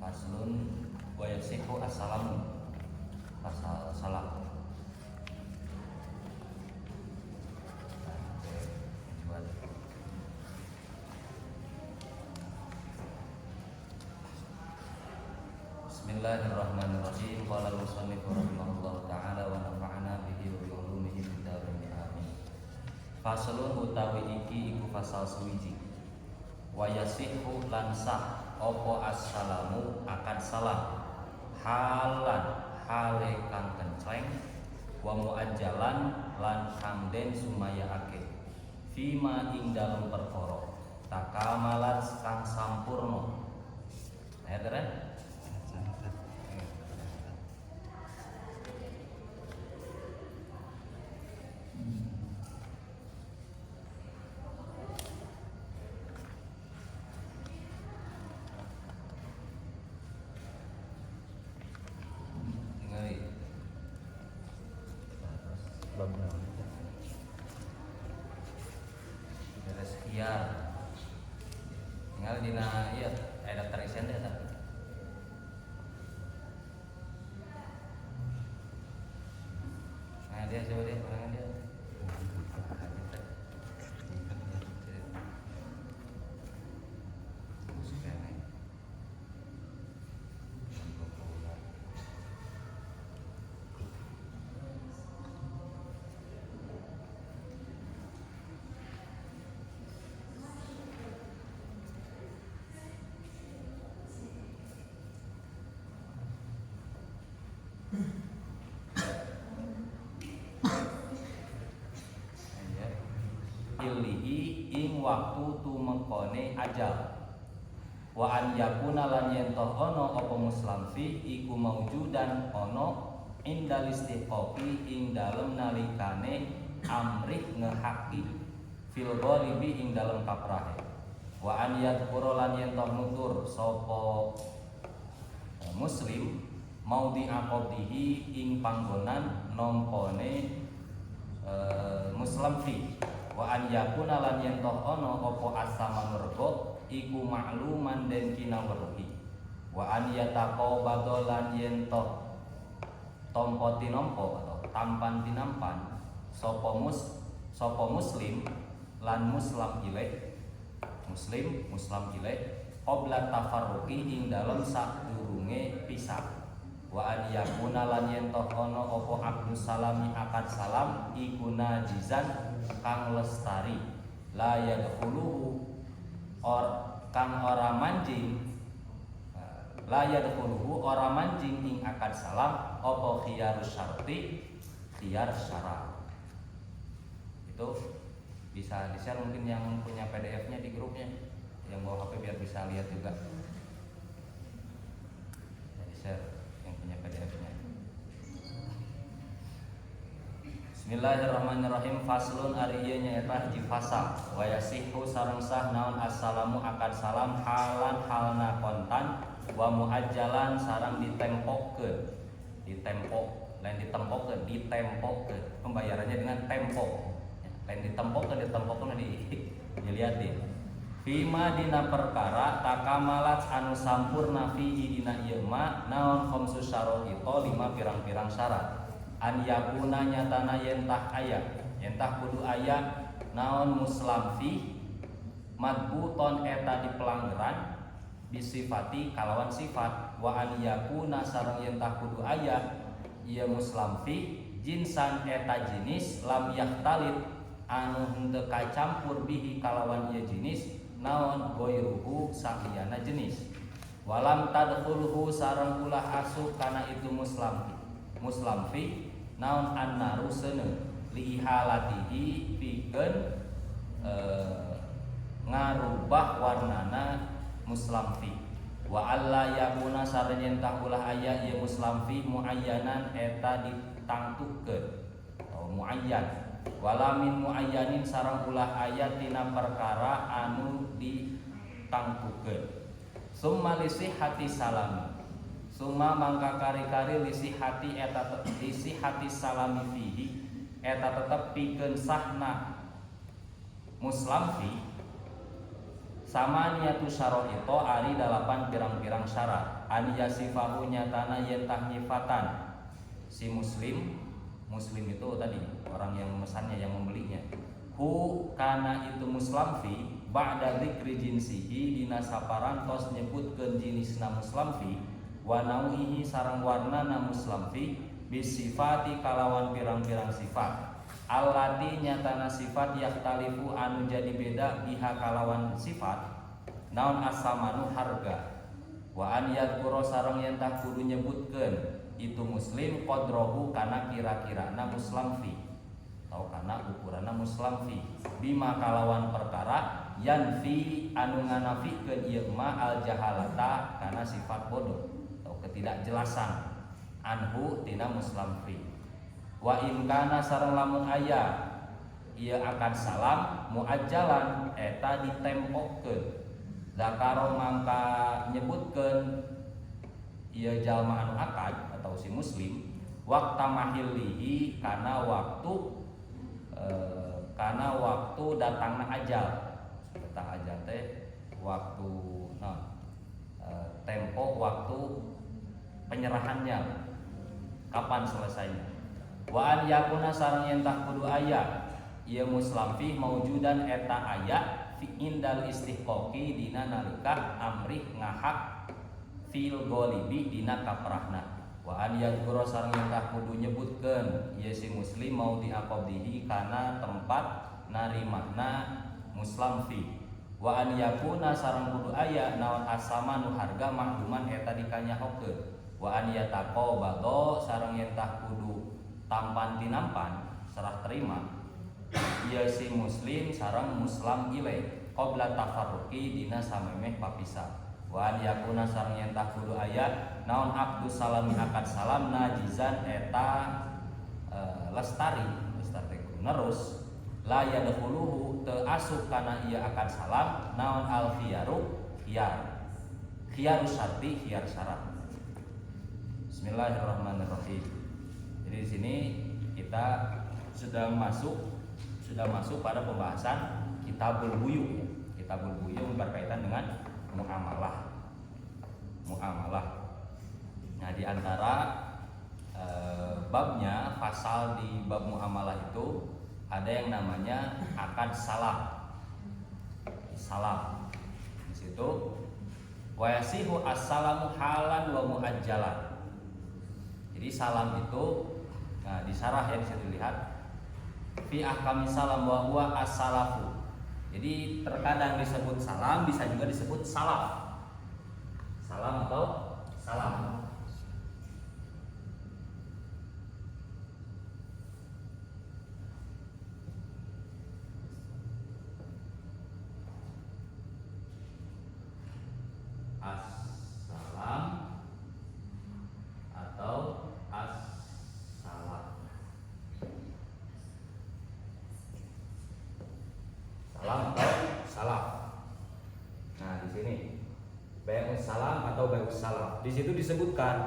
Faslun wa yasihu assalamu. Pasal salam. Bismillahirrahmanirrahim. Qala al-musannif rahimahullahu ta'ala wa nafa'ana bihi wa bi ulumihi fid dharain amin. Faslun utawi iki iku fasal suwiji. Wa yasihu lan sah apa assalamu akan salam halan hale kang kenceng wa muajjalan lan kang den sumayaake fima ing dalem perkara takamalat kang sampurna. Ya terus tinggal dina iya daftar isian deh tak. Nah dia coba dia pandangan dia. Ilihi ing waktu tumengkone ajal wa an yakuna lan yen toh ana apa muslim fi iku maujudan ana indal istiqofi ing dalem nalikane amrih ngehaki fil ghalibi ing dalem kaprahe wa an yadhkura lan yen toh nutur sapa muslim maudi aqdihi ing panggonan nompone muslim fi wa an yakuna lan yen toh ana apa asama mergo iku makluman den kinaweruhi wa an yataqabada lan yen toh tampa tinampa atau tampan tinampan sapa muslim lan muslim ilaih qabla tafarruqi ing dalem sadurunge pisah wa an yakuna lan yen toh ana apa abdus salami akad salam iku najizan kang lestari la yadkhuluhu kang ora manjing ing akad salam apa khiyarus syarti khiyar syarat. Itu bisa di-share mungkin yang punya PDF-nya di grupnya, yang bawa HP biar bisa lihat juga. Di-share yang punya PDF-nya. Bismillahirrahmanirrahim. Faslun ari ieu nyaeta hiji fasal wa yasihu sareng sah naon assalamu akad salam halan halna kontan wa muajjalan sareng ditempokeun pembayarannya dengan tempo lain ditempokeun dilihat deh fima dina perkara takamalat anu sampurna fihi dina ieu ma naon khamsus syara'ita 5 pirang-pirang syarat an yakuna nyatana yentah kudu aya naon muslim fi madbuton eta di pelanggaran bisifati kalawan sifat wa an yakuna sareng yentah kudu aya ieu muslim fi jinsan eta jenis lam yahtalit anu henteu kacampur bihi kalawan ieu jenis naon ghairuhu sakiyana jenis walam tadkhulhu sareng ulah asup kana itu muslim fi naon annaru seuneu li halatihi pikeun ngarubah warnana muslim fi wa alla yakuna sareng tah ulah aya ieu muslim fi muayyanan eta ditangtukeun atau muayyan wala min muayyanin sareng ulah aya tina perkara anu ditangtukeun summa lisihati salami summa mangka kari-kari lisi hati salami fihi eta tetep pikeun sahna muslim fi Sama niatu syarah itu ari 8 pirang-pirang syarat. An yasifahu nyatana yentah nyifatan si muslim itu tadi orang yang memesannya, yang membelinya. Hu kana itu muslam fi ba'da dzikri jinsihi dina saparantos nyebutkeun jenisna muslam fi wa nau'ihi sareng warnana muslam fi bisifati kalawan pirang-pirang sifat. Allati nyatana sifat yahtalifu anu jadi beda biha kalawan sifat naon asamanu harga wa an yadkura sareng yen tah kudu nyebutkeun itu muslim qadrohu kana kira-kirana muslam fi atau kana ukuranna muslam fi bima kalawan perkara yanfi anu nganafikeun ieu ma al jahalata kana sifat bodoh atau ketidakjelasan anhu tina muslam fi. Wa imkana sareng lamun aya ia akan salam muajjalan eta ditempokkeun zakaro mangka nyebutkeun ieu jalma anu akad atau si muslim waqta mahillihi kana waktu datangna ajal. Datang ajal teh waktu tempo waktu penyerahannya kapan selesainya. Wa an yakuna sareng yen tah kudu aya ieu muslam fi maujudan eta aya fi indal istihqaqi dina nalika amrih ngahak fil ghalibi dina kaprahna. Wa an yadhkura sareng yen tah kudu nyebutkeun ieu si muslim mau diaqabdihi kana tempat narimahna muslam fi. Wa an yakuna sareng kudu aya naon asamanu harga mahduman eta dikanyahokeun. Wa an yataqabado sareng yen tah kudu tampan tinampan serah terima ieu si muslim sareng muslam ilaih qabla tafarruqi dina samemeh papisah. Wa an yakuna sareng yen tah kudu aya naon abdus salami akad salam najizan eta lestari nerus la yadkhuluhu teu asup kana ieu akad salam naon al khiyar syarti khiyar syarat. Bismillahirrahmanirrahim. Jadi di sini kita sudah masuk pada pembahasan kitabul buyu ya. Kitabul buyu berkaitan dengan muamalah. Nah, di antara babnya pasal di bab muamalah itu ada yang namanya akad salam. Di situ wa yasihu as-salamu halan wa muajjalan. Jadi salam itu di syarah ya bisa dilihat fi ahkami salam wa huwa as-salafu. Jadi terkadang disebut salam, bisa juga disebut salaf. Salam atau salam. As-salam atau as-salaf. Salam atau salaf. Nah, di sini bai'us salam atau bai'us salaf. Di situ disebutkan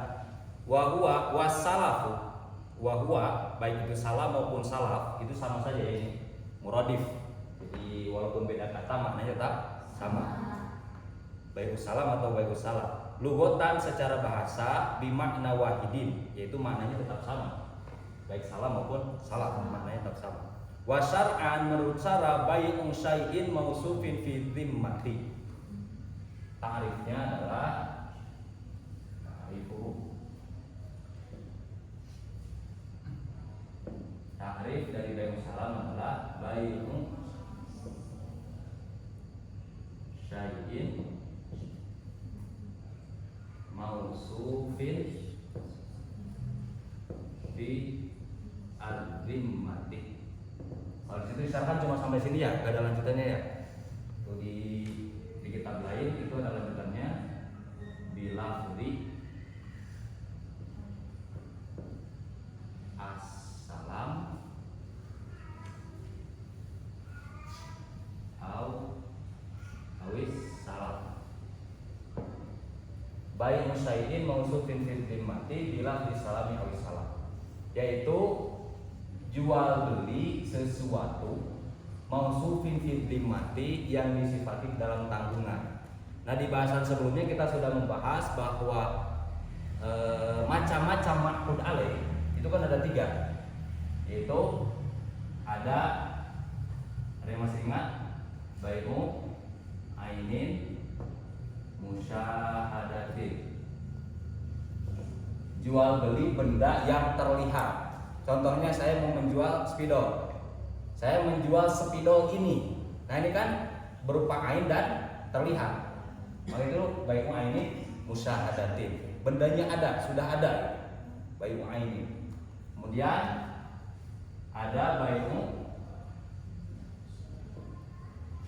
wa huwa was-salafu. Wa huwa baik itu salam maupun salaf itu sama saja ya ini. Muradif. Jadi walaupun beda kata maknanya tetap sama. Bai'us salam atau bai'us salaf. Lughatan secara bahasa bimakna wahidin, yaitu maknanya tetap sama. Baik salam maupun salaf maknanya tetap sama. Wa syar'an menurut syara bai'un syai'in mausufin fi dhimmati. Ta'rifnya adalah ta'rif dari bai'us salam adalah bai'un syai'in mausufin fi al-dhimmati. Kalau disitu disyarahkan cuma sampai sini ya, gak ada lanjutannya ya. Tuh di kitab lain itu ada lanjutannya bilafzi as-salam awis salam. Baik musyai'in mausufin fi dhimmati bilafzi salami awis salam. Yaitu jual beli sesuatu mausufin fil dhimmati yang disifati dalam tanggungan. Nah, di bahasan sebelumnya kita sudah membahas bahwa macam-macam ma'qud alaih itu kan ada 3. Yaitu ada yang masih ingat? Bai'u ainin musyahadatin. Jual beli benda yang terlihat. Contohnya saya mau menjual spidol. Saya menjual spidol ini. Nah, ini kan berupa ain dan terlihat. Maka itu bai'u ainin musyahadatin. Bendanya ada, sudah ada. Bai'u ainin. Kemudian ada bai'u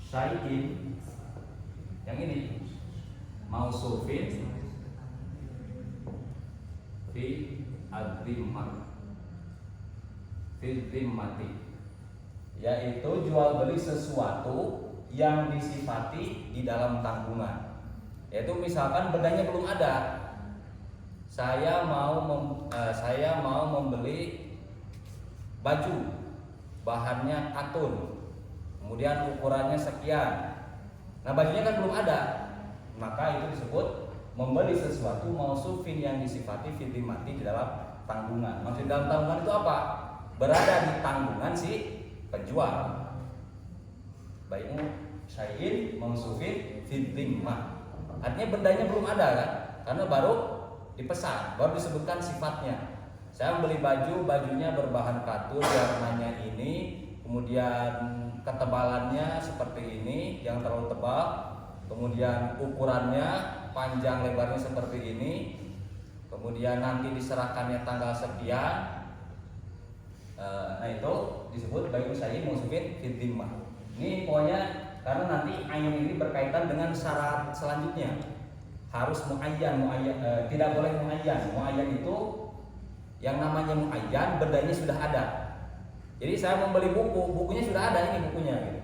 syai'in. Yang ini mausufin fi ad-dhimmah, fi dhimmati, yaitu jual beli sesuatu yang disifati di dalam tanggungan. Yaitu misalkan bendanya belum ada, saya mau membeli baju, bahannya katun, kemudian ukurannya sekian. Nah, bajunya kan belum ada, maka itu disebut membeli sesuatu mausufin yang disifati fi dhimmati di dalam tanggungan. Maksud dalam tanggungan itu apa? Berada di tanggungan si penjual. Bai'u syai'in mausufin fi dhimmah. Artinya bendanya belum ada kan? Karena baru dipesan, baru disebutkan sifatnya. Saya membeli baju, bajunya berbahan katun, warnanya ini, kemudian ketebalannya seperti ini, yang terlalu tebal, kemudian ukurannya panjang lebarnya seperti ini, kemudian nanti diserahkannya tanggal sekian. Nah, itu disebut bai'u syai'in mausufin fi dhimmah. Ini pokoknya karena nanti ain ini berkaitan dengan syarat selanjutnya. Harus muayyan, tidak boleh muayyan. Muayyan itu yang namanya muayyan, bendanya sudah ada. Jadi saya membeli buku, bukunya sudah ada, ini bukunya gitu.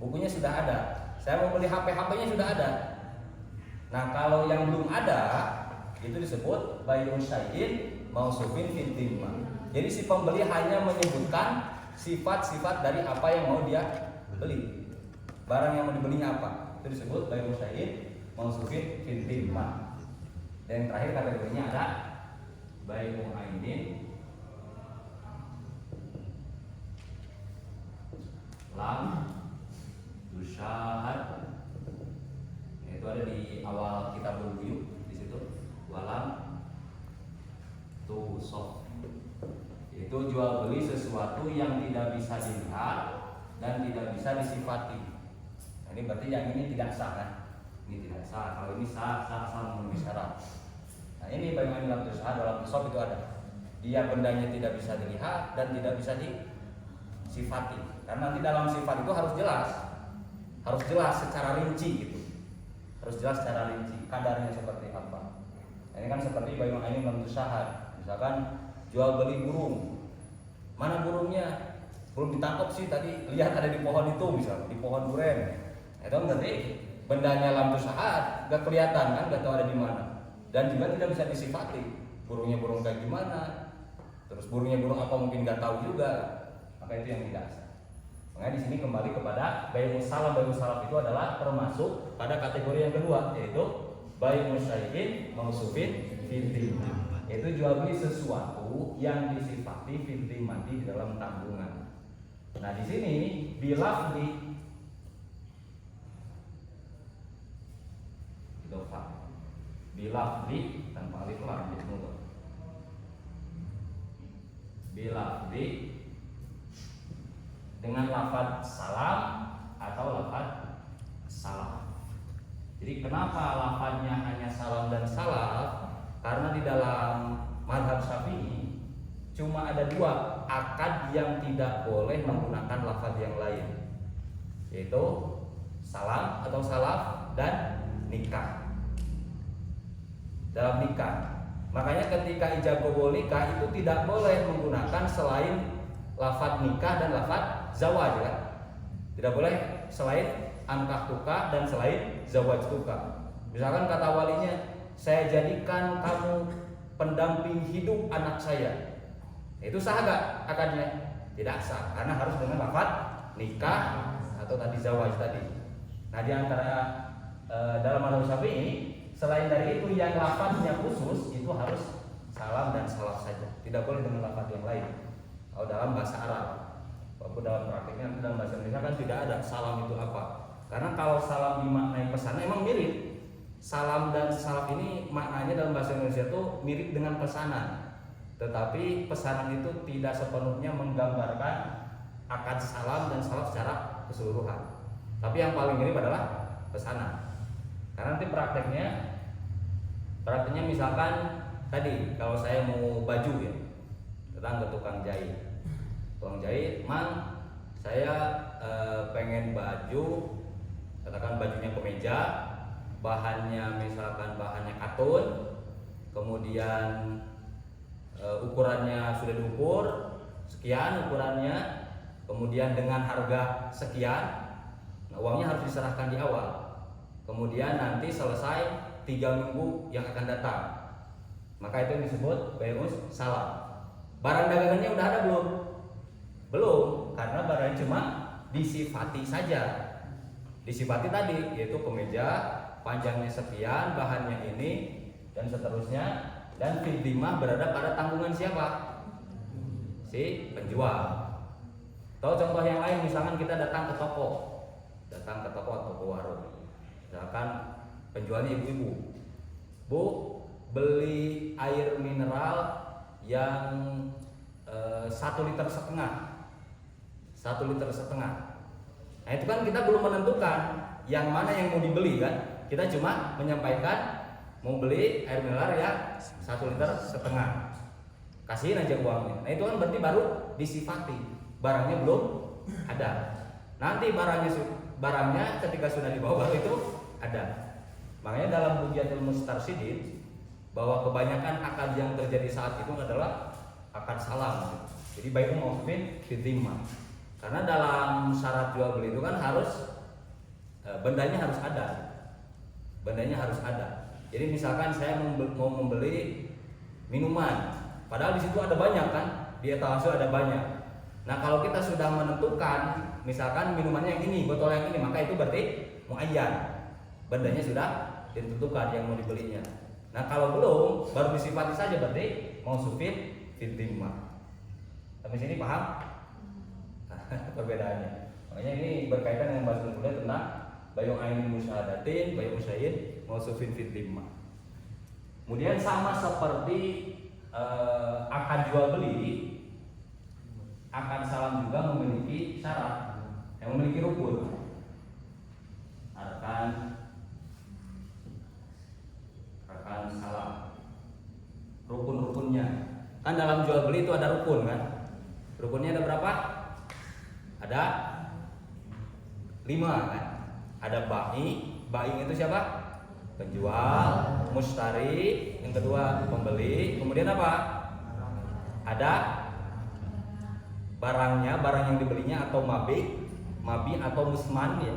Bukunya sudah ada. Saya membeli HP, HP-nya sudah ada. Nah, kalau yang belum ada itu disebut bai'u syai'in mausufin fi dhimmah. Jadi si pembeli hanya menyebutkan sifat-sifat dari apa yang mau dia beli. Barang yang mau dibelinya apa? Itu disebut bai'u syai'in mausufin fi dhimmah. Dan yang terakhir kategorinya ada bai'u ainin lam yusyahad. Itu ada di awal kitabul buyu'ah di situ. Walam tusaf. Itu jual beli sesuatu yang tidak bisa dilihat dan tidak bisa disifati. Nah, ini berarti yang ini tidak sah kan? Ini tidak sah. Kalau ini sah memenuhi syarat. Nah, ini bagaimana dalam tusah, dalam tusaf itu ada. Dia bendanya tidak bisa dilihat dan tidak bisa disifati. Karena nanti dalam sifat itu harus jelas secara rinci gitu. Harus jelas secara rinci kadarnya seperti apa. Nah, ini kan seperti bai'u ainin lam tusyahad. Misalkan jual beli burung. Mana burungnya? Belum ditangkap sih, tadi lihat ada di pohon itu, misalnya di pohon duren. Itu berarti bendanya lam tusyahad, enggak kelihatan kan, enggak tahu ada di mana. Dan juga tidak bisa disifati. Burungnya burung kayak gimana? Terus burungnya burung apa mungkin enggak tahu juga. Maka itu yang tidak sah. Makanya di sini kembali kepada bai'u salam. Bai'u salam itu adalah termasuk pada kategori yang kedua, yaitu bai'u syai'in mausufin fi dhimmah, yaitu jual beli sesuatu yang disifati fi dhimmati di dalam tanggungan. Nah, di sini bilafdi idhofah, bilafdi tanpa alif lam itu bilafdi dengan lafaz salam atau lafaz salam. Jadi kenapa lafaznya hanya salam dan salam? Karena di dalam mazhab Syafi'i cuma ada 2 akad yang tidak boleh menggunakan lafaz yang lain, yaitu salam atau salaf dan nikah. Dalam nikah, makanya ketika ijab qabul nikah itu tidak boleh menggunakan selain lafaz nikah dan lafaz zawaj kan? Tidak boleh selain angkah tuka dan selain zawaj tuka. Misalkan kata walinya, saya jadikan kamu pendamping hidup anak saya. Itu sah gak akadnya? Tidak sah, karena harus dengan lafaz nikah atau tadi zawaj tadi. Nah di antara dalam mazhab Syafi'i selain dari itu yang lafadznya khusus itu harus salam dan salaf saja, tidak boleh dengan lafadz yang lain. Kalau dalam bahasa Arab, walaupun dalam praktiknya dalam bahasa Indonesia kan tidak ada salam itu apa. Karena kalau salam dimaknai pesanan emang mirip. Salam dan salaf ini maknanya dalam bahasa Indonesia itu mirip dengan pesanan. Tetapi pesanan itu tidak sepenuhnya menggambarkan akad salam dan salaf secara keseluruhan. Tapi yang paling mirip adalah pesanan. Karena nanti prakteknya misalkan tadi kalau saya mau baju ya, datang ke tukang jahit. Tukang jahit, "Mang, saya pengen baju, katakan bajunya kemeja, bahannya misalkan bahannya katun, kemudian ukurannya sudah diukur sekian ukurannya, kemudian dengan harga sekian. Nah, uangnya harus diserahkan di awal. Kemudian nanti selesai 3 minggu yang akan datang. Maka itu yang disebut bai'us salam. Barang dagangannya udah ada belum? Belum, karena barangnya cuma disifati saja. Disifati tadi yaitu kemeja, panjangnya sekian, bahannya ini dan seterusnya, dan fiddimah berada pada tanggungan siapa? Si penjual. Atau contoh yang lain, misalkan kita datang ke toko atau toko warung. Misalkan penjualnya ibu-ibu. "Bu, beli air mineral yang 1,5 liter. 1,5 liter. Nah itu kan kita belum menentukan yang mana yang mau dibeli kan. Kita cuma menyampaikan mau beli air mineral yang 1,5 liter. Kasihin aja uangnya. Nah itu kan berarti baru disifati. Barangnya belum ada. Nanti barangnya ketika sudah dibawa baru itu ada. Makanya dalam Bughyatul Mustarsyidin bahwa kebanyakan akad yang terjadi saat itu adalah akad salam. Jadi bai'un mawqufin fi dhimmah. Karena dalam syarat jual beli itu kan harus bendanya harus ada. Jadi misalkan saya mau membeli minuman, padahal di situ ada banyak kan, di etalase ada banyak. Nah kalau kita sudah menentukan, misalkan minumannya yang ini, botol yang ini, maka itu berarti muayyan. Bendanya sudah ditentukan yang mau dibelinya. Nah kalau belum, baru disifati saja berarti mausufin fil dhimmah. Sampai sini paham? Perbedaannya. Makanya ini berkaitan dengan bahasa kuliah tentang bayu ainin musyahadatin, bayu musyahid, mausufin fil dhimmah. Kemudian sama seperti akad jual beli, akad salam juga memiliki syarat yang memiliki rukun. Arkan salam, rukun-rukunnya. Kan dalam jual beli itu ada rukun kan? Rukunnya ada berapa? Ada 5 kan? Ada ba'i itu siapa? Penjual, mustari, yang kedua pembeli, kemudian apa? Ada barangnya, barang yang dibelinya atau mabi atau musman ya.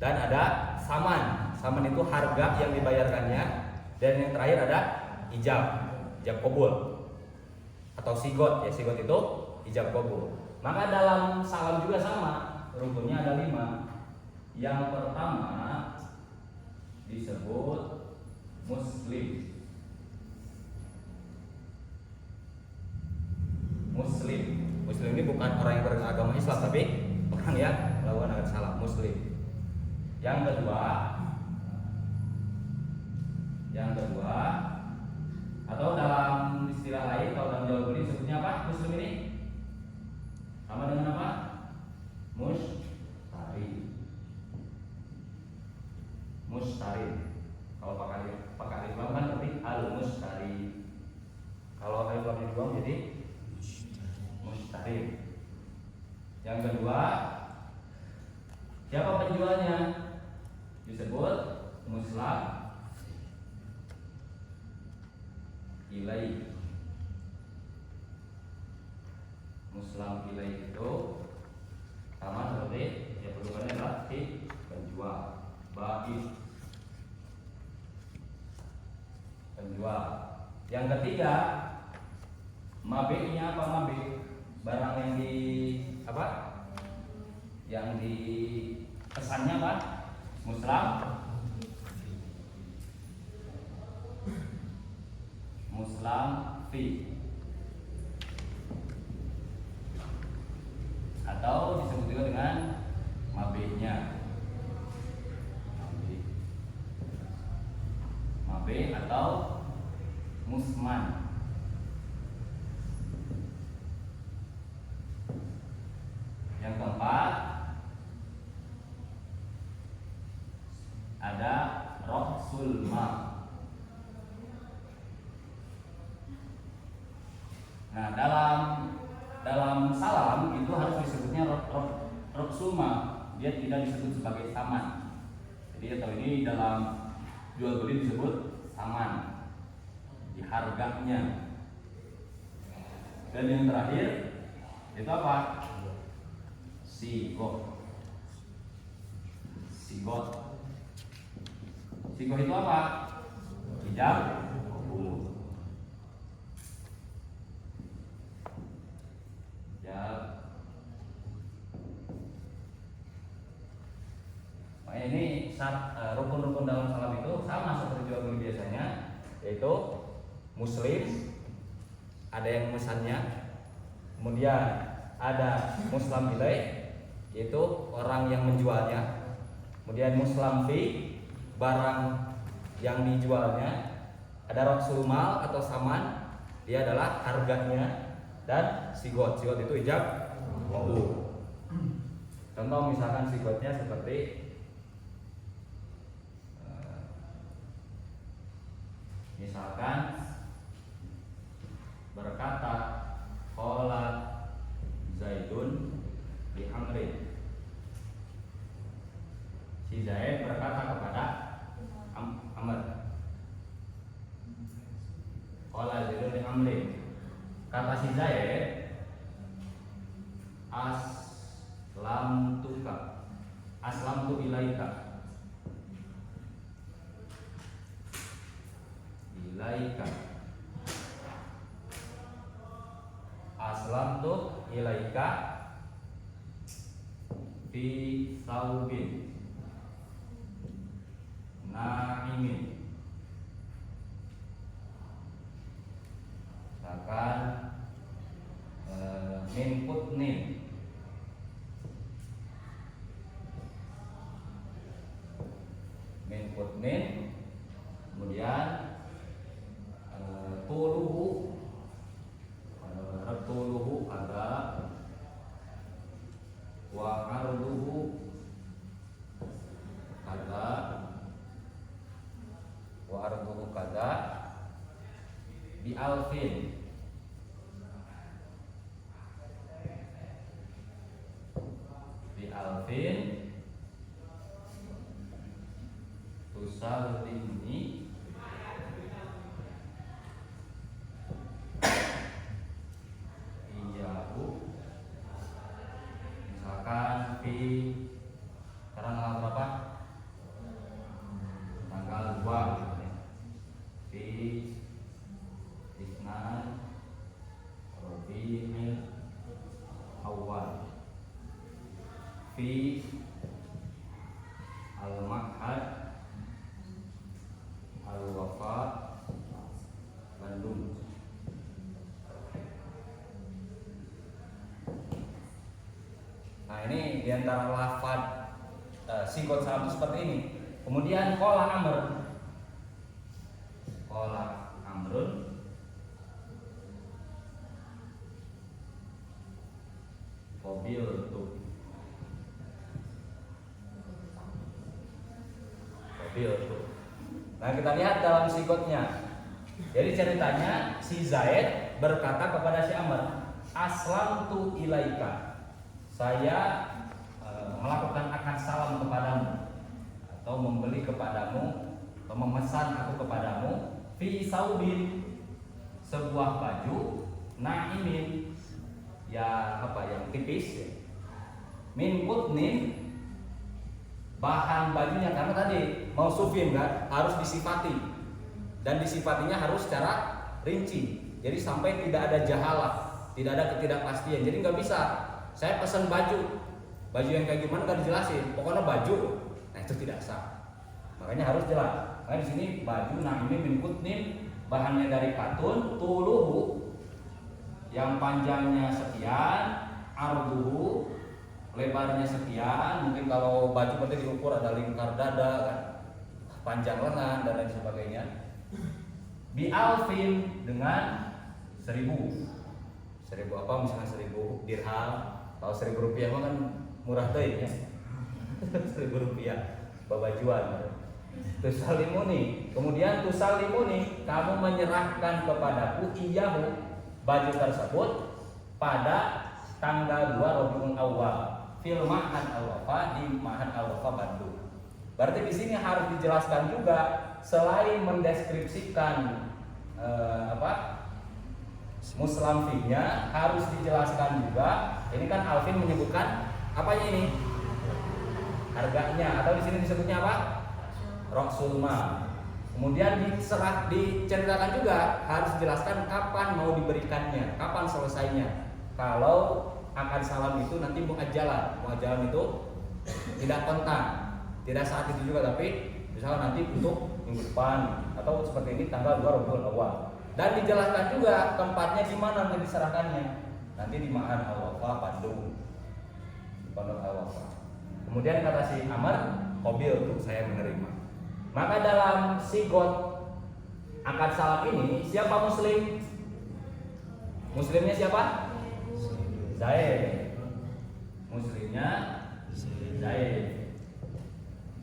Dan ada saman. Saman itu harga yang dibayarkannya, dan yang terakhir ada ijab kabul atau sigot ya. Sigot itu ijab kabul. Maka dalam salam juga sama, rukunnya ada 5. Yang pertama disebut muslim. Muslim ini bukan orang yang beragama Islam, tapi orang yang melakukan akad salam, muslim. Yang kedua atau dalam istilah lain, kalau dalam jual beli sebutnya apa? Muslim ini sama dengan apa? Mustari. Kalau pakai Islam kan berarti al-mustari. Kalau alif lamnya dibuang jadi mustari. Yang kedua, siapa penjualnya? Disebut muslam ilai. Muslam ilai itu sama seperti ya, penjualnya adalah si penjual. Penjual. Yang ketiga, mabi'nya apa? Barang yang di apa? yang di pesannya apa? Muslam fi, atau disebut juga dengan mabehnya, mabeh atau musman. Yang keempat ada roksul ma. Nah, dalam salam itu harus disebutnya roksul ma. Dia tidak disebut sebagai saman. Jadi atau ini dalam jual beli disebut saman di harganya. Dan yang terakhir itu apa? Sigot. Sigot itu apa? Ijab kabul. Ini rukun-rukun dalam salam itu sama seperti jual beli biasanya, yaitu muslim, ada yang memesannya, kemudian ada muslam ilaih, yaitu orang yang menjualnya, kemudian muslam fi, barang yang dijualnya, ada roksul mal atau saman, dia adalah harganya, dan sigot itu ijab kabul. Contoh misalkan sigotnya seperti misalkan berkata qala Zaidun li Amrin. Si Zaid berkata kepada Amr. Qala Zaidun li Amrin. Kata si Zaid, aslamtu ilaika. Aslamtu ilaika fi saubin na'imin. Misalkan min putnin, kemudian tuluhu ada wa arduhu kada bi alfin, tusallimni iyahu. Misalkan di sekarang tanggal berapa? Tanggal 2 di Isnan Rabi'il Awal fi Al-Ma'had Al-Wafa Bandung. Nah, ini diantara lafaz sigot salam itu seperti ini. Kemudian qala Amrun qabiltu. Nah, kita lihat dalam sigotnya. Jadi ceritanya si Zaid berkata kepada si Amr, aslamtu ilaika. Saya melakukan akad salam kepadamu, atau membeli kepadamu, atau memesan aku kepadamu, fi saubin, sebuah baju, na'imin, yang tipis, min putnin, bahan bajunya, karena tadi mau sufin kan harus disifati, dan disifatinya harus secara rinci, jadi sampai tidak ada jahalah, tidak ada ketidakpastian. Jadi nggak bisa saya pesan baju Baju yang kayak gimana nggak dijelasin, pokoknya baju. Nah itu tidak sah. Makanya harus jelas. Makanya di sini baju, nah ini min kutnin, bahannya dari katun, tuluhu yang panjangnya sekian, arduhu lebarnya sekian. Mungkin kalau baju berarti diukur ada lingkar dada kan, panjang lengan dan lain sebagainya. Bi alfin dengan 1000 apa misalnya 1000 dirham. Kalau 1000 rupiah mah kan murah tuh ya. 1000 rupiah babajuan. Tusalimuni, kemudian tusalimuni, kamu menyerahkan kepadaku iyahu, baju tersebut pada tanggal 2 Rabiul Awal fil Ma'had Al-Wafa, di Ma'had Al-Wafa Bandung. Berarti di sini harus dijelaskan juga, selain mendeskripsikan muslam finya, harus dijelaskan juga. Ini kan Alvin menyebutkan apanya ini? Harganya, atau di sini disebutnya apa? Roksul mal. Kemudian diceritakan juga, harus dijelaskan kapan mau diberikannya, kapan selesainya. Kalau akad salam itu nanti muajjalan. Muajjalan itu tidak kontan, tidak saat itu juga, tapi misalnya nanti untuk minggu depan atau seperti ini tanggal 2 Rabiul Awal. Dan dijelaskan juga tempatnya di mana nanti diserahkannya. Nanti di Ma'had Al-Wafa Bandung. Di Pondok Al-Wafa. Kemudian kata si Amr, qabil tuh saya menerima. Maka dalam sigot akad salam ini siapa muslim? Muslimnya siapa? Zaid. Muslimnya Zaid.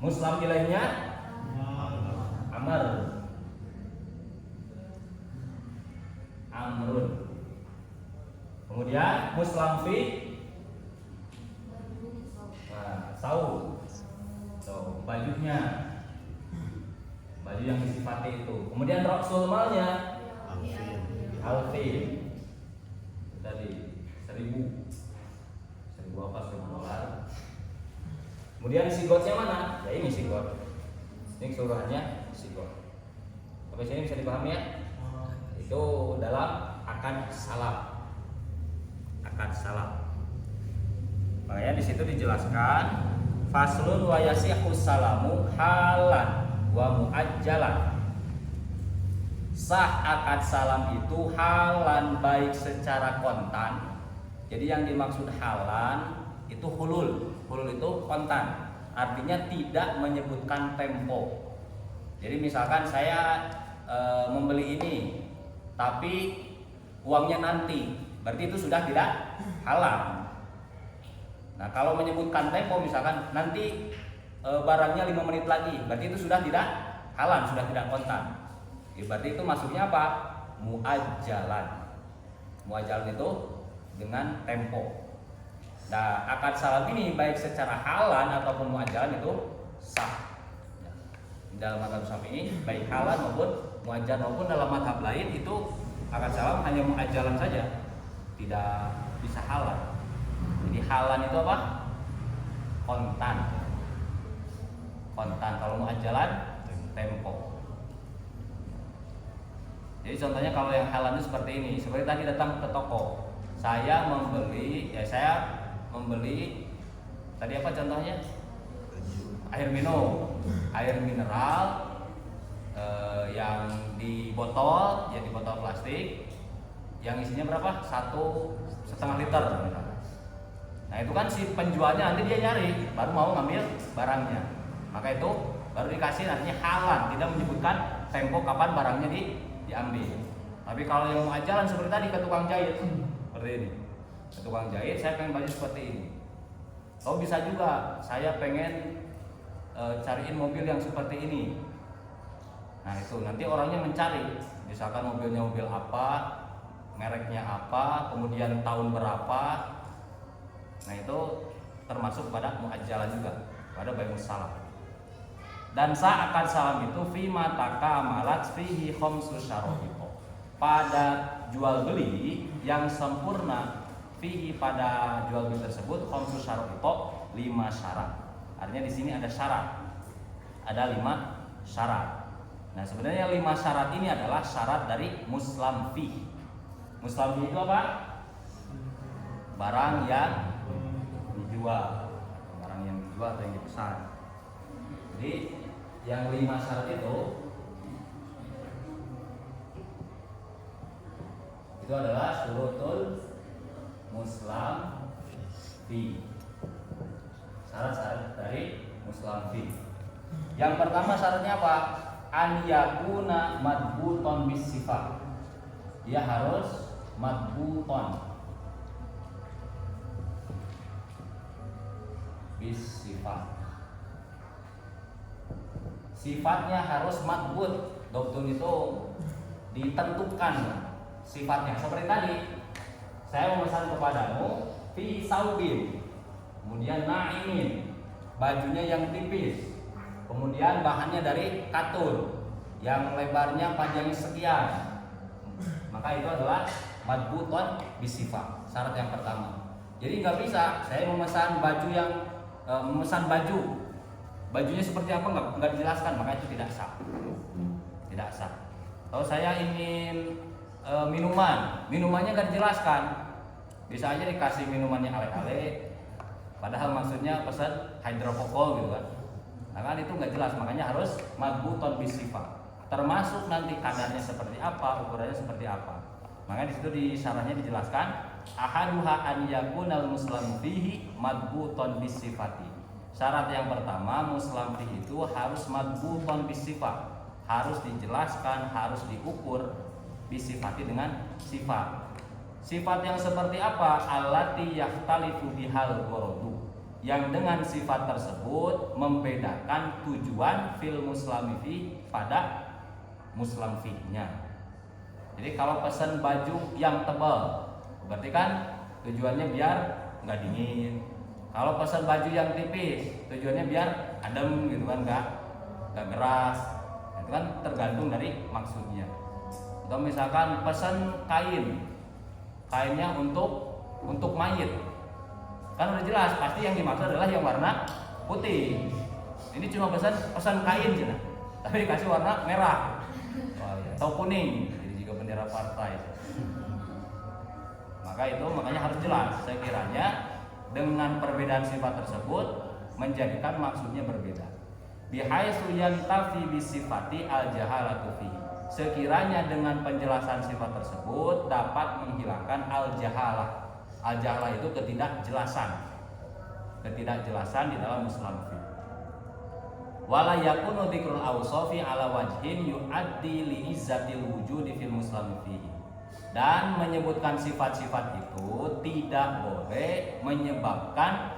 Muslim ilaihnya Amr. Amrun. Kemudian muslim fi Saul. So, bajunya, baju yang disifati itu. Kemudian roksul malnya Alfin. Tadi 1000 apa, 1000 dolar. Kemudian sigotnya mana? Ya ini sigot. Ini keseluruhannya sigot. Sampai sini bisa dipahami ya? Itu dalam akad salam. Akad salam. Makanya di situ dijelaskan faslun wa yasihu salamu halan wa muajjalan. Sah akad salam itu halan, baik secara kontan. Jadi yang dimaksud halan itu hulul. Hulul itu kontan, artinya tidak menyebutkan tempo. Jadi misalkan saya membeli ini tapi uangnya nanti, berarti itu sudah tidak halal. Nah kalau menyebutkan tempo, misalkan nanti barangnya 5 menit lagi, berarti itu sudah tidak halal, sudah tidak kontan. Ya, berarti itu masuknya apa? Muajjalan. Muajjalan itu dengan tempo. Nah akad salam ini baik secara halan ataupun muajjalan itu sah. Dalam mazhab Syafi'i baik halan maupun muajjalan, maupun dalam mazhab lain itu akad salam hanya muajjalan saja, tidak bisa halan. Jadi halan itu apa? Kontan. Kontan. Kalau muajjalan tempo. Jadi contohnya kalau yang halan itu seperti ini. Seperti tadi datang ke toko, saya membeli tadi apa contohnya? Air minum, air mineral yang di botol, ya di botol plastik, yang isinya berapa? 1,5 liter misalnya. Nah itu kan si penjualnya nanti dia nyari, baru mau ngambil barangnya. Maka itu baru dikasih, artinya halan, tidak menyebutkan tempo kapan barangnya diambil. Tapi kalau yang muajjalan seperti tadi ke tukang jahit, seperti ini. Ke tukang jahit, saya pengen baju seperti ini. Oh bisa juga, saya pengen cariin mobil yang seperti ini. Nah itu nanti orangnya mencari, misalkan mobilnya mobil apa, mereknya apa, kemudian tahun berapa. Nah itu termasuk pada muajjalan juga, pada bai'us salam. Dan sah akad salam itu fima takamalat fihi khamsu syaraiq. Pada jual beli yang sempurna, fihi pada jual beli tersebut khamsu syaraiq, 5 syarat. Artinya di sini ada syarat. Ada 5 syarat. Nah, sebenarnya 5 syarat ini adalah syarat dari muslam fi. Muslam fi itu apa? Barang yang dijual. dijual atau yang dipesan. Jadi yang 5 syarat itu adalah syurutul muslam fi. Syarat-syarat dari muslam fi. Yang pertama syaratnya apa? An yakuna madbuton bis sifat. Dia harus madbuton bis sifat. Sifatnya harus madbut. Doktun itu ditentukan sifatnya. Seperti tadi, saya memesan kepadamu fi saubin, kemudian na'imin, bajunya yang tipis, kemudian bahannya dari katun, yang lebarnya panjangnya sekian. Maka itu adalah madbuton bisifat. Syarat yang pertama. Jadi nggak bisa saya memesan baju yang memesan bajunya seperti apa nggak dijelaskan, maka itu tidak sah. Tidak sah. Kalau saya ingin minumannya nggak dijelaskan, bisa aja dikasih minumannya ale-ale, padahal maksudnya pesan hidrokokol gitu kan. Nah kan itu nggak jelas, makanya harus madbuton bisifat. Termasuk nanti kadarnya seperti apa, ukurannya seperti apa. Makanya di situ di syarahnya dijelaskan ahaduha an yakunal muslam fihi madbuton bisifati. Syarat yang pertama, muslam fihi itu harus madbuton bisifat, harus dijelaskan, harus diukur bisifati dengan sifat. Sifat yang seperti apa? Allati yahtalifu bihal ghoradu, yang dengan sifat tersebut membedakan tujuan fil muslami fi pada muslam fi-nya. Jadi kalau pesan baju yang tebal, berarti kan tujuannya biar nggak dingin. Kalau pesan baju yang tipis, tujuannya biar adem gitu kan, nggak geras. Itu kan tergantung dari maksudnya. Atau misalkan pesan kainnya untuk mayit, kan udah jelas pasti yang dimaksud adalah yang warna putih. Ini cuma pesan kain cina, tapi dikasih warna merah, atau kuning, jadi juga bendera partai. Makanya harus jelas. Sekiranya dengan perbedaan sifat tersebut menjadikan maksudnya berbeda. Bihaitsu yantafi bisifati al-jahalatu fi. Sekiranya dengan penjelasan sifat tersebut dapat menghilangkan al-jahalah. Al-jahalah itu ketidakjelasan di dalam muslam fi. Wala yakunu dzikrul awsafi ala wajhin yuaddi li izzatil wujudi fil muslam fihi. Dan menyebutkan sifat-sifat itu tidak boleh menyebabkan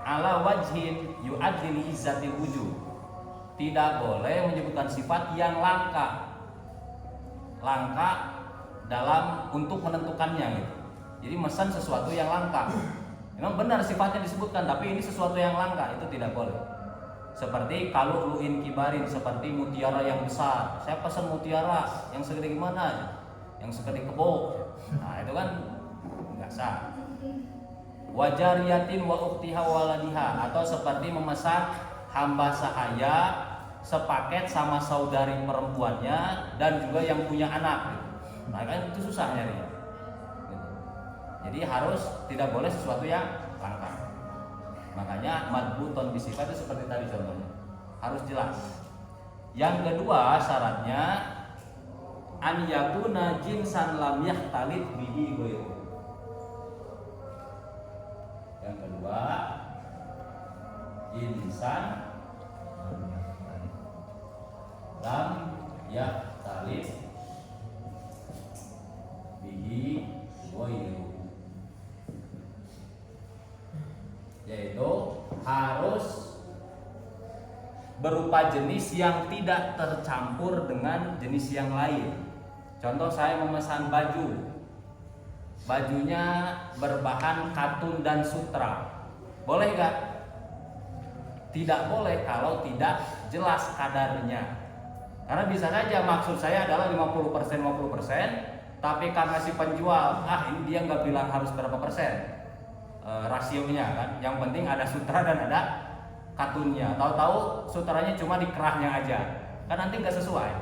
ala wajhin yuaddi li izzatil wujud. Tidak boleh menyebutkan sifat yang langka dalam untuk menentukannya gitu. Jadi mesan sesuatu yang langka. Memang benar sifatnya disebutkan, tapi ini sesuatu yang langka, itu tidak boleh. Seperti kalau lu'in kibarin, seperti mutiara yang besar. Saya pesan mutiara yang segede gimana? Yang segede kebo. Nah itu kan nggak sah. Wajariyatin wa uktiha waladiha, atau seperti memesan hamba sahaya sepaket sama saudari perempuannya dan juga yang punya anak. Nah kan itu susah nyarinya. Jadi tidak boleh sesuatu yang langka. Makanya madbuton bisifat itu seperti tadi contohnya, harus jelas. Yang kedua syaratnya an yakuna jinsan lam yahtalit bihi ghairu. Yang kedua, insan lam yahtalit bihi ghairu, yaitu harus berupa jenis yang tidak tercampur dengan jenis yang lain. Contoh, saya memesan bajunya berbahan katun dan sutra, boleh gak? Tidak boleh kalau tidak jelas kadarnya. Karena bisa saja maksud saya adalah 50%, tapi karena si penjual, ini dia nggak bilang harus berapa persen rasionya kan. Yang penting ada sutra dan ada katunnya. Tahu-tahu sutranya cuma di kerahnya aja, kan nanti nggak sesuai.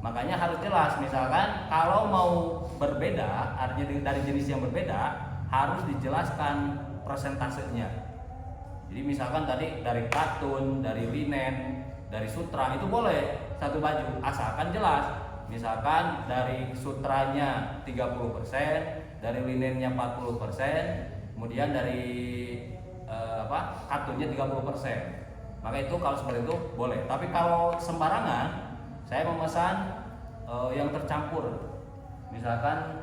Makanya harus jelas. Misalkan kalau mau berbeda, artinya dari jenis yang berbeda, harus dijelaskan persentasenya. Jadi misalkan tadi dari katun, dari linen, dari sutra itu boleh satu baju asalkan jelas. Misalkan dari sutranya 30%, dari linennya 40%, kemudian dari katunnya 30%. Maka itu kalau seperti itu boleh. Tapi kalau sembarangan, saya memesan yang tercampur. Misalkan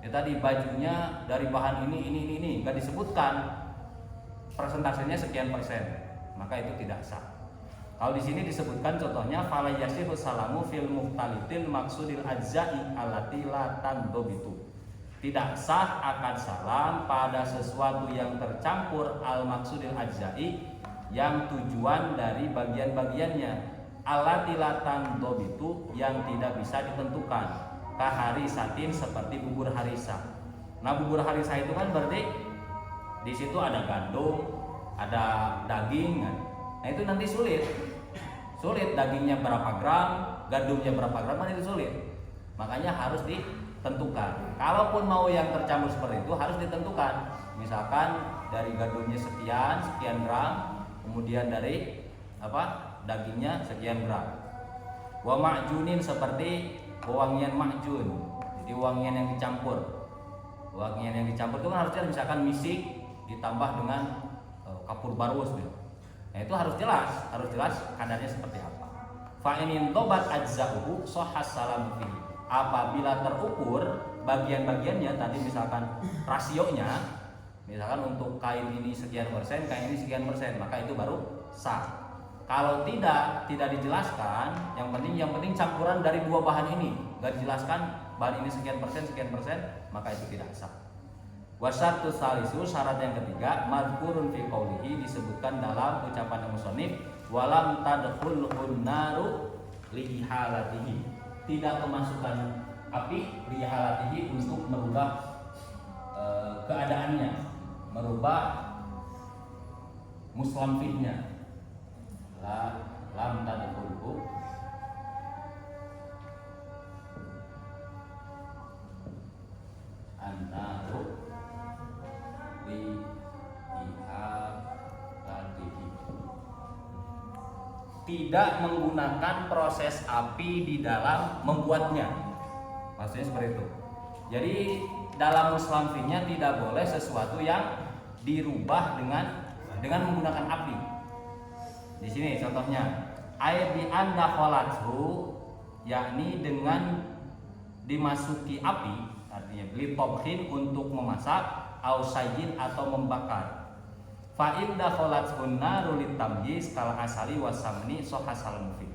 ya tadi bajunya dari bahan ini nggak disebutkan persentasenya sekian persen, maka itu tidak sah. Kalau di sini disebutkan contohnya fala yasihu salamu fil muhtalitil maksudil ajza'i allati la tandobitu. Tidak sah akad salam pada sesuatu yang tercampur al maksudil ajza'i, yang tujuan dari bagian-bagiannya, allati la tandobitu, yang tidak bisa ditentukan. Kaharisatin, seperti bubur harisa. Nah, bubur harisa itu kan berarti di situ ada gandum, ada daging kan. Nah itu nanti sulit dagingnya berapa gram, gandumnya berapa gram, kan itu sulit. Makanya harus ditentukan. Kalaupun mau yang tercampur seperti itu harus ditentukan. Misalkan dari gandumnya sekian gram, kemudian dari dagingnya sekian gram. Wa ma'junin, seperti wewangian ma'jun. Jadi wewangian yang dicampur. Wewangian yang dicampur itu kan harusnya misalkan misik ditambah dengan kapur barus gitu. Nah itu harus jelas kadarnya seperti apa. Fa in tobat ajza'uhu shahhas salam fihi. Apabila terukur bagian-bagiannya tadi, misalkan rasionya, misalkan untuk kain ini sekian persen, kain ini sekian persen, maka itu baru sah. Kalau tidak dijelaskan, yang penting campuran dari dua bahan ini, nggak dijelaskan bahan ini sekian persen, maka itu tidak sah. Wasyartu salisu, syarat yang ketiga, madhkurun fi qaulihi, disebutkan dalam ucapan musannif, walam tadkhulun naru li ihalatihi, tidak kemasukan api li ihalatihi, untuk merubah keadaannya, merubah muslamfihnya. Lam tadkhulhu an-naru tidak menggunakan proses api di dalam membuatnya. Maksudnya seperti itu. Jadi dalam muslamfinya tidak boleh sesuatu yang dirubah dengan menggunakan api. Di sini contohnya, air bi anda kholathu, yakni dengan dimasuki api, artinya beli tobhin, untuk memasak, ausayyin, atau membakar. Fa inda kholathu naru litamyiz kal asali wasamni sohasal mufi.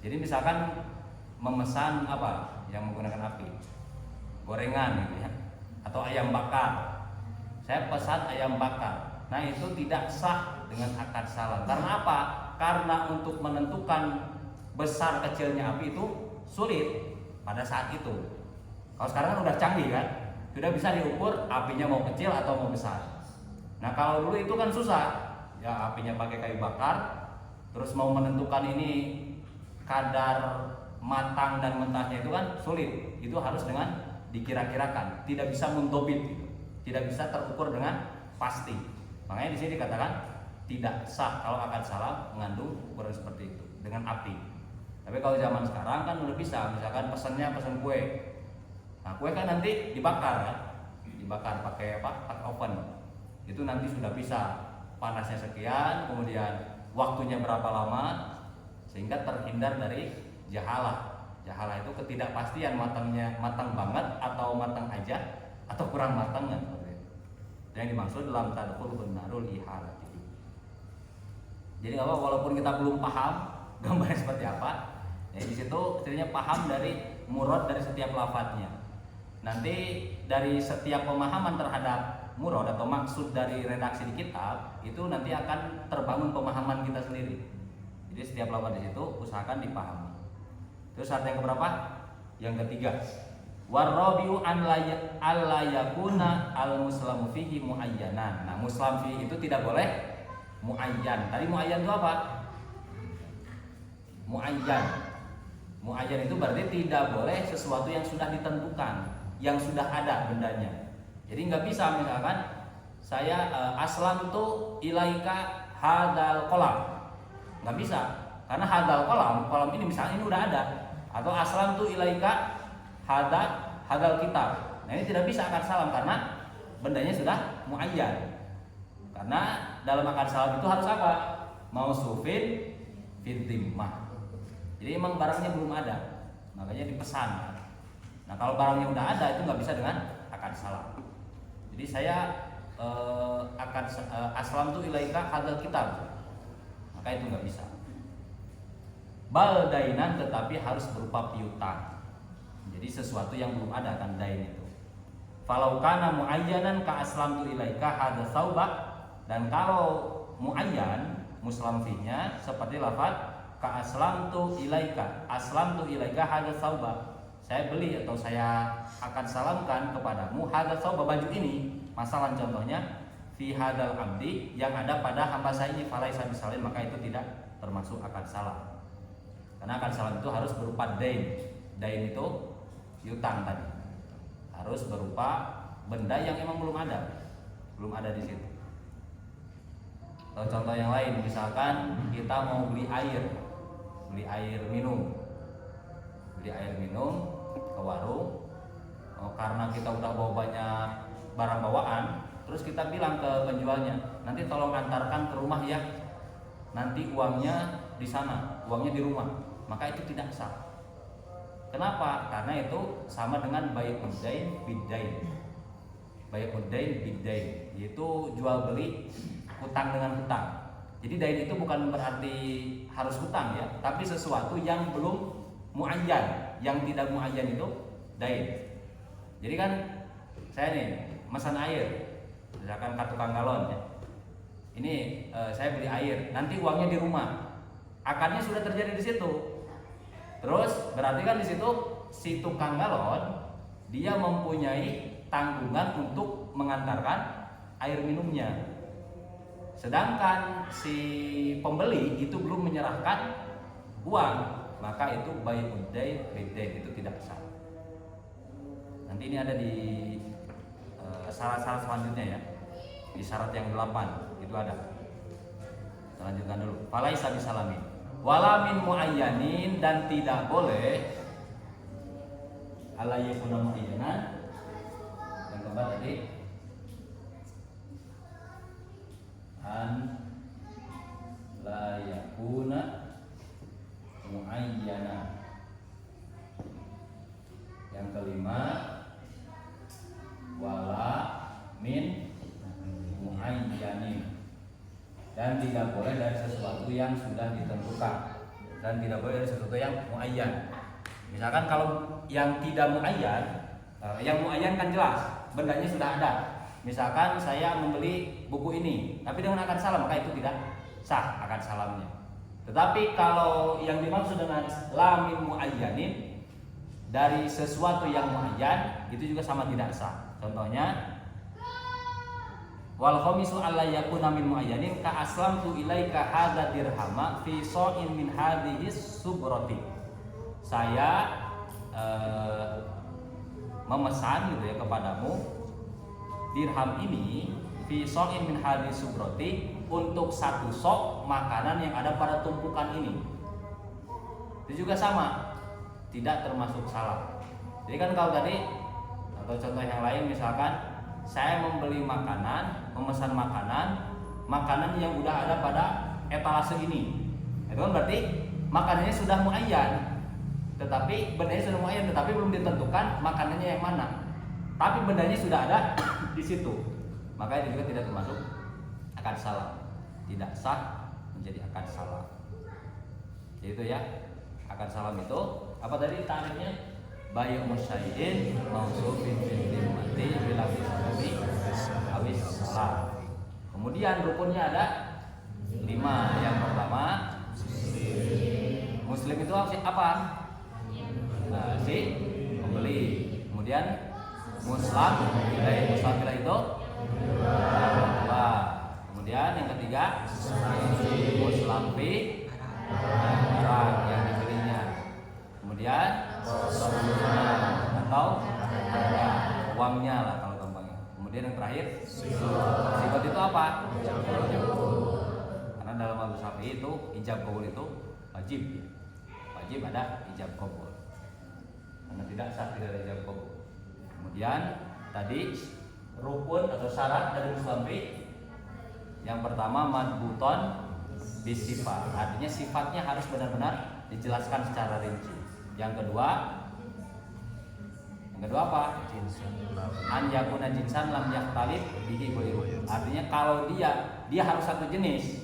Jadi misalkan memesan apa yang menggunakan api, gorengan gitu ya, atau ayam bakar. Saya pesan ayam bakar. Nah itu tidak sah dengan akad salam. Karena apa? Karena untuk menentukan besar kecilnya api itu sulit pada saat itu. Kalau sekarang kan udah canggih kan, sudah bisa diukur apinya mau kecil atau mau besar. Nah kalau dulu itu kan susah, ya apinya pakai kayu bakar, terus mau menentukan ini kadar matang dan mentahnya itu kan sulit. Itu harus dengan dikira-kirakan, tidak bisa muntobit, gitu. Tidak bisa terukur dengan pasti. Makanya di sini dikatakan tidak sah kalau akad salam mengandung ukuran seperti itu dengan api. Tapi kalau zaman sekarang kan udah bisa, misalkan pesan kue. Nah kue kan nanti dibakar kan, dibakar pakai pakai oven. Itu nanti sudah bisa panasnya sekian, kemudian waktunya berapa lama, sehingga terhindar dari jahalah. Jahalah itu ketidakpastian matang banget atau matang aja atau kurang matang kan. Yang dimaksud dalam tadkhulun narul ihalati. Jadi apa, walaupun kita belum paham gambarnya seperti apa, ya di situ setidaknya paham dari murad dari setiap lafadznya. Nanti dari setiap pemahaman terhadap murad atau maksud dari redaksi di kitab itu nanti akan terbangun pemahaman kita sendiri. Jadi setiap lafadz di situ usahakan dipahami. Terus syarat yang keberapa? Yang ketiga, warrabiu an la yakuna al muslamu fihi muayyanan. Nah, muslam fihi itu tidak boleh muayyan. Tadi muayyan itu apa? Muayyan. Muayyan itu berarti tidak boleh sesuatu yang sudah ditentukan, yang sudah ada bendanya. Jadi nggak bisa misalkan saya aslam tuh ilaika hadal kolam, nggak bisa, karena hadal kolam ini misalnya ini udah ada, atau aslam tu ilaika hadal kitab. Nah ini tidak bisa akad salam karena bendanya sudah muayyan. Karena dalam akad salam itu harus apa? Mausufin fid dhimmah. Jadi emang barangnya belum ada, makanya dipesan. Nah kalau barangnya udah ada itu nggak bisa dengan akad salam. Jadi saya aslam tu ilaika hadal kitab, maka itu nggak bisa. Baldainan tetapi harus berupa piutang. Jadi sesuatu yang belum ada kan dain itu. Falau kana muayyanan ka aslam tu ilaika hadal saubah, dan kalau muayyan muslam finya seperti lafaz ka aslam tu ilaika hadal saubah. Saya beli atau saya akan salamkan kepadamu hadal saubah, baju ini. Masalah contohnya fi hadal abdi, yang ada pada hamba saya ini, falaisa bisalin, maka itu tidak termasuk akad salam. Karena akad salam itu harus berupa dain. Dain itu piutang tadi. Harus berupa benda yang emang belum ada di situ. Atau contoh yang lain, misalkan kita mau beli air minum ke warung. Karena kita udah bawa banyak barang bawaan, terus kita bilang ke penjualnya, nanti tolong antarkan ke rumah ya, nanti uangnya di sana, uangnya di rumah, maka itu tidak sah. Kenapa? Karena itu sama dengan bai'ud dain bid-dain. Bai'ud dain bid-dain, yaitu jual beli hutang dengan hutang. Jadi dain itu bukan berarti harus hutang ya, tapi sesuatu yang belum muayyan. Yang tidak muayyan itu dain. Jadi kan saya nih mesan air, misalkan ke tukang galon ya. Ini saya beli air, nanti uangnya di rumah. Akadnya sudah terjadi di situ. Terus berarti kan di situ si tukang galon dia mempunyai tanggungan untuk mengantarkan air minumnya. Sedangkan si pembeli itu belum menyerahkan uang, maka itu bai'ud dain bid-dain, itu tidak sah. Nanti ini ada di syarat-syarat selanjutnya ya. Di syarat yang 8 itu ada. Kita lanjutkan dulu. Falaisa bisalamin wala min muayyanin, dan tidak boleh ala yakuna muayyanan. Yang keempat tadi an la yakuna muayyana. Yang kelima wala min muayyanin, dan tidak boleh dari sesuatu yang sudah ditentukan, dan tidak boleh dari sesuatu yang muayyan. Misalkan kalau yang tidak muayyan, yang muayyan kan jelas bendanya sudah ada. Misalkan saya membeli buku ini tapi dengan akad salam, maka itu tidak sah akad salamnya. Tetapi kalau yang dimaksud dengan la min muayyanin, dari sesuatu yang muayyan, itu juga sama tidak sah. Contohnya wal khamisu alla yakuna min muayyanin ka aslamtu ilaika hadza dirhama fi sha'in min hadhihi subrati. Saya memesan gitu ya kepadamu dirham ini fi sha'in min hadhihi subrati, untuk satu sok makanan yang ada pada tumpukan ini. Itu juga sama, tidak termasuk salam. Jadi kan kalau tadi atau contoh yang lain, misalkan saya membeli makanan, memesan makanan yang udah ada pada etalase ini. Itu kan berarti makanannya sudah muayyan. Tetapi bendanya sudah muayyan, tetapi belum ditentukan makanannya yang mana. Tapi bendanya sudah ada di situ. Maka itu juga tidak termasuk akad salam. Tidak sah menjadi akad salam. Jadi itu ya. Akad salam itu apa tadi tarifnya? Bayu musyai'in mausufin fil dhimmati bila bisalami awis salam. Kemudian rukunnya ada 5. Yang pertama muslim itu apa? Si pembeli. Kemudian muslam bila itu kedua. Kemudian yang ketiga muslam fi barang yang dibelinya. Kemudian atau uangnya lah kalau gampangnya. Kemudian yang terakhir sikot itu apa? kalau Syafi'i itu ijab qabul itu wajib ya. Wajib ada ijab qabul. Karena tidak sah tidak ada ijab qabul. Kemudian tadi rukun atau syarat dari Muslim yang pertama madbuton bisifat, artinya sifatnya harus benar-benar dijelaskan secara rinci. Yang kedua apa? An yakuna jinsan lam yaktalif bihi ghairuhu. Artinya kalau dia harus satu jenis.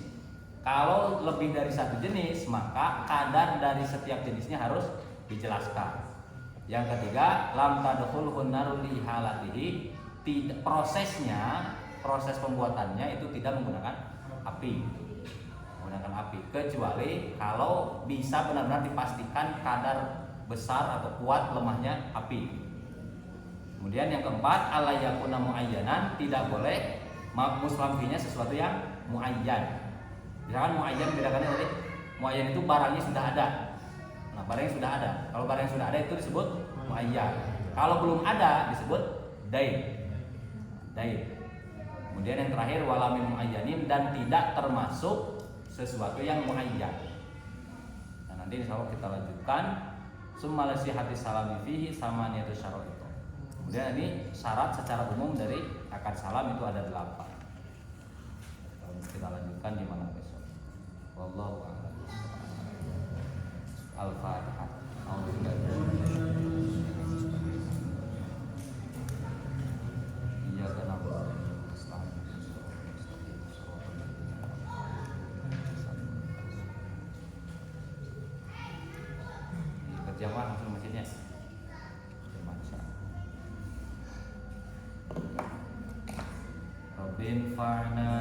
Kalau lebih dari satu jenis, maka kadar dari setiap jenisnya harus dijelaskan. Yang ketiga, lam tadkhulun naru li halatihi. Proses pembuatannya itu tidak menggunakan api. Kecuali kalau bisa benar-benar dipastikan kadar besar atau kuat lemahnya api. Kemudian yang keempat, alla yakuna muayyanan, tidak boleh muslim finya sesuatu yang muayyan. Misalkan muayyan bedakannya tadi, muayyan itu barangnya sudah ada. Nah, barangnya sudah ada. Kalau barang yang sudah ada itu disebut muayyan. Kalau belum ada disebut dain. Kemudian yang terakhir walamin muayyanin, dan tidak termasuk sesuatu yang muayyan. Nah, nanti insyaallah kita lanjutkan summa lasihati salami fihi samaniyatu syara'it. Kemudian ini syarat secara umum dari akad salam itu ada 8. Kita lanjutkan di mana besok. Wallahu a'lam. Al-Fatihah. Iyyaka na'budu wa iyyaka nasta'in. Berjamaah langsung masjidnya. Rabbin fa'na